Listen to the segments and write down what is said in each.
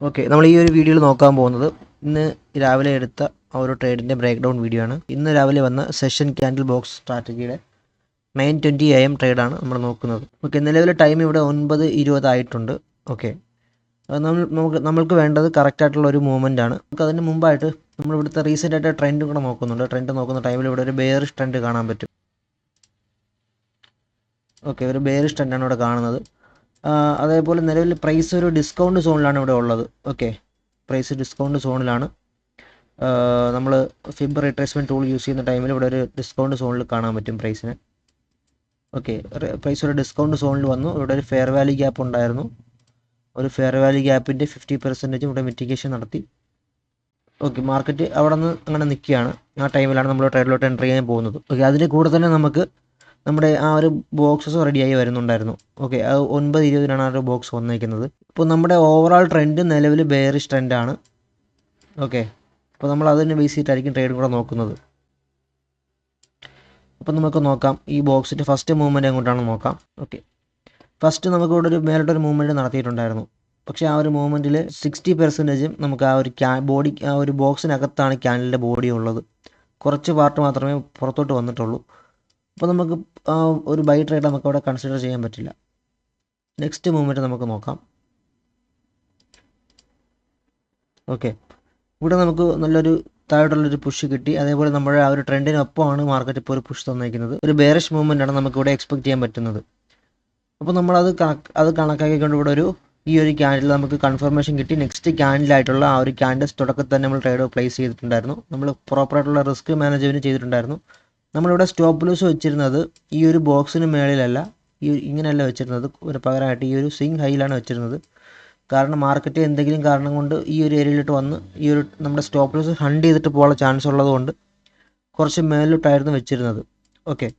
Okay, നമ്മൾ ഈ ഒരു വീഡിയോയിൽ നോക്കാൻ പോകുന്നത് ഇന്ന് രാവിലെ എടുത്ത ആ ഒരു ട്രേഡിൻ്റെ ബ്രേക്ക് ഡൗൺ വീഡിയോ ആണ്. ഇന്ന് രാവിലെ വന്ന സെഷൻ ക്യാൻഡിൽ ബോക്സ് സ്ട്രാറ്റജിയുടെ 9:20 AM ട്രേഡാണ് നമ്മൾ നോക്കുന്നത്. ഓക്കെ, നിലവിലെ ടൈം ഇവിടെ 9:20 ആയിട്ടുണ്ട്. ഓക്കെ, അത് നമ്മൾക്ക് വേണ്ടത് കറക്റ്റായിട്ടുള്ള ഒരു മൂവ്മെൻ്റ് ആണ്. നമുക്ക് അതിന് മുമ്പായിട്ട് നമ്മൾ ഇവിടുത്തെ റീസെൻ്റ് ആയിട്ട് ട്രെൻഡും കൂടെ നോക്കുന്നുണ്ട്. ട്രെൻഡ് നോക്കുന്ന ടൈമിൽ ഇവിടെ ഒരു ബെയറിഷ് ട്രെൻഡ് കാണാൻ പറ്റും. ഓക്കെ, ഒരു ബെയറിഷ് ട്രെൻഡാണ് ഇവിടെ കാണുന്നത്. അതേപോലെ നിലവിൽ പ്രൈസ് ഒരു ഡിസ്കൗണ്ട് സോണിലാണ് ഇവിടെ ഉള്ളത്. ഓക്കെ, പ്രൈസ് ഡിസ്കൗണ്ട് സോണിലാണ്. നമ്മൾ ഫിബ് റിട്രേസ്മെൻറ്റ് ടൂൾ യൂസ് ചെയ്യുന്ന ടൈമിൽ ഇവിടെ ഒരു ഡിസ്കൗണ്ട് സോണിൽ കാണാൻ പറ്റും പ്രൈസിന്. ഓക്കെ, പ്രൈസ് ഒരു ഡിസ്കൗണ്ട് സോണിൽ വന്നു. ഇവിടെ ഒരു ഫെയർ വാല്യൂ ഗ്യാപ്പ് ഉണ്ടായിരുന്നു. ഒരു ഫെയർ വാല്യൂ ഗ്യാപ്പിൻ്റെ 50% ഇവിടെ മിറ്റിഗേഷൻ നടത്തി. ഓക്കെ, മാർക്കറ്റ് അവിടെ നിന്ന് അങ്ങനെ നിൽക്കുകയാണ്. ആ ടൈമിലാണ് നമ്മൾ ട്രേഡിലോട്ട് എൻ്റർ ചെയ്യാൻ പോകുന്നത്. ഓക്കെ, അതിൻ്റെ കൂടെ തന്നെ നമുക്ക് നമ്മുടെ ആ ഒരു ബോക്സസ് റെഡിയായി വരുന്നുണ്ടായിരുന്നു. ഓക്കെ, അത് 9:20 ആ ഒരു ബോക്സ് വന്നേക്കുന്നത്. ഇപ്പോൾ നമ്മുടെ ഓവറോൾ ട്രെൻഡ് നിലവിൽ ബെയറിഷ് ട്രെൻഡാണ്. ഓക്കെ, അപ്പോൾ നമ്മൾ അതിനെ ബേസ് ചെയ്തിട്ടായിരിക്കും ട്രേഡ് കൂടെ നോക്കുന്നത്. അപ്പോൾ നമുക്ക് നോക്കാം ഈ ബോക്സിൻ്റെ ഫസ്റ്റ് മൂവ്മെൻറ്റ് എങ്ങോട്ടാണെന്ന് നോക്കാം. ഓക്കെ, ഫസ്റ്റ് നമുക്ക് ഇവിടെ ഒരു മേലോട്ടൊരു മൂവ്മെൻറ്റ് നടത്തിയിട്ടുണ്ടായിരുന്നു. പക്ഷേ ആ ഒരു മൂവ്മെൻറ്റിൽ 60% നമുക്ക് ആ ഒരു ബോഡി ആ ഒരു ബോക്സിനകത്താണ് ക്യാൻഡലിൻ്റെ ബോഡി ഉള്ളത്. കുറച്ച് പാർട്ട് മാത്രമേ പുറത്തോട്ട് വന്നിട്ടുള്ളൂ. അപ്പോൾ നമുക്ക് ഒരു ബൈ ട്രേഡ് നമുക്ക് അവിടെ കൺസിഡർ ചെയ്യാൻ പറ്റില്ല. നെക്സ്റ്റ് മൂവ്മെൻറ്റ് നമുക്ക് നോക്കാം. ഓക്കെ, ഇവിടെ നമുക്ക് നല്ലൊരു താഴോട്ടുള്ളൊരു പുഷ് കിട്ടി. അതേപോലെ നമ്മുടെ ആ ഒരു ട്രെൻഡിനൊപ്പമാണ് മാർക്കറ്റ് ഇപ്പോൾ ഒരു പുഷ് തന്നിരിക്കുന്നത്. ഒരു ബെയറിഷ് മൂവ്മെൻ്റാണ് നമുക്കിവിടെ എക്സ്പെക്ട് ചെയ്യാൻ പറ്റുന്നത്. അപ്പോൾ നമ്മളത് കണക്കാക്കിക്കൊണ്ട് ഇവിടെ ഈ ഒരു ക്യാൻഡിൽ നമുക്ക് കൺഫർമേഷൻ കിട്ടി. നെക്സ്റ്റ് ക്യാൻഡിലായിട്ടുള്ള ആ ഒരു ക്യാൻഡിൽസ് തുടക്കത്തിൽ തന്നെ നമ്മൾ ട്രേഡ് പ്ലേസ് ചെയ്തിട്ടുണ്ടായിരുന്നു. നമ്മൾ പ്രോപ്പറായിട്ടുള്ള റിസ്ക് മാനേജ്മെൻറ്റ് ചെയ്തിട്ടുണ്ടായിരുന്നു. നമ്മളിവിടെ സ്റ്റോപ്പ് ലോസ് വെച്ചിരുന്നത് ഈ ഒരു ബോക്സിന് മേളിലല്ല, ഇങ്ങനെയല്ല വെച്ചിരുന്നത്. ഒരു പകരമായിട്ട് ഈ ഒരു സ്വിംഗ് ഹൈയിലാണ് വെച്ചിരുന്നത്. കാരണം മാർക്കറ്റ് എന്തെങ്കിലും കാരണം കൊണ്ട് ഈ ഒരു ഏരിയയിലോട്ട് വന്ന് ഈ ഒരു നമ്മുടെ സ്റ്റോപ്പ് ലോസ് ഹണ്ട് ചെയ്തിട്ട് പോകാനുള്ള ചാൻസ് ഉള്ളതുകൊണ്ട് കുറച്ച് മേലിലോട്ടായിരുന്നു വെച്ചിരുന്നത്. ഓക്കെ,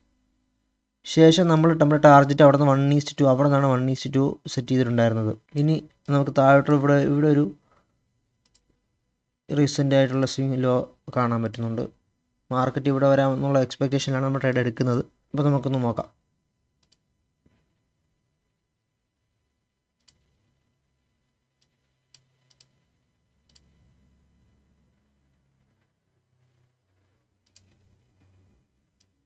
ശേഷം നമ്മുടെ ടാർഗറ്റ് അവിടെ നിന്ന് 1:2 അവിടെ നിന്നാണ് 1:2 സെറ്റ് ചെയ്തിട്ടുണ്ടായിരുന്നത്. ഇനി നമുക്ക് താഴോട്ട് ഇവിടെ ഒരു റീസെൻ്റ് ആയിട്ടുള്ള സ്വിംഗ് ലോ കാണാൻ പറ്റുന്നുണ്ട്. മാർക്കറ്റ് ഇവിടെ വരാമെന്നുള്ള എക്സ്പെക്റ്റേഷനിലാണ് നമ്മൾ ട്രേഡ് എടുക്കുന്നത്. അപ്പോൾ നമുക്കൊന്ന് നോക്കാം.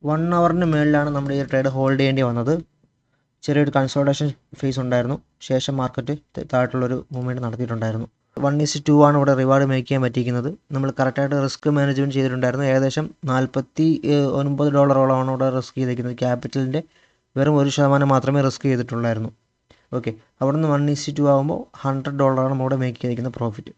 വൺ അവറിന് മേളിലാണ് നമ്മുടെ ഈ ട്രേഡ് ഹോൾഡ് ചെയ്യേണ്ടി വന്നത്. ചെറിയൊരു കൺസോൾട്ടേഷൻ ഫേസ് ഉണ്ടായിരുന്നു. ശേഷം മാർക്കറ്റ് താഴോട്ടുള്ളൊരു മൂവ്മെൻറ്റ് നടത്തിയിട്ടുണ്ടായിരുന്നു. 1:2 ആണ് ഇവിടെ റിവാർഡ് മേക്ക് ചെയ്യാൻ പറ്റിയിരിക്കുന്നത്. നമ്മൾ കറക്റ്റായിട്ട് റിസ്ക് മാനേജ്മെൻറ്റ് ചെയ്തിട്ടുണ്ടായിരുന്നു. ഏകദേശം $49 ഇവിടെ റിസ്ക് ചെയ്തിരിക്കുന്നത്. ക്യാപിറ്റലിൻ്റെ വെറും 1% മാത്രമേ റിസ്ക് ചെയ്തിട്ടുള്ളായിരുന്നു. ഓക്കെ, അവിടെ നിന്ന് 1:2 ആകുമ്പോൾ $100 ആണ് ഇവിടെ മേക്ക് ചെയ്തിരിക്കുന്ന പ്രോഫിറ്റ്.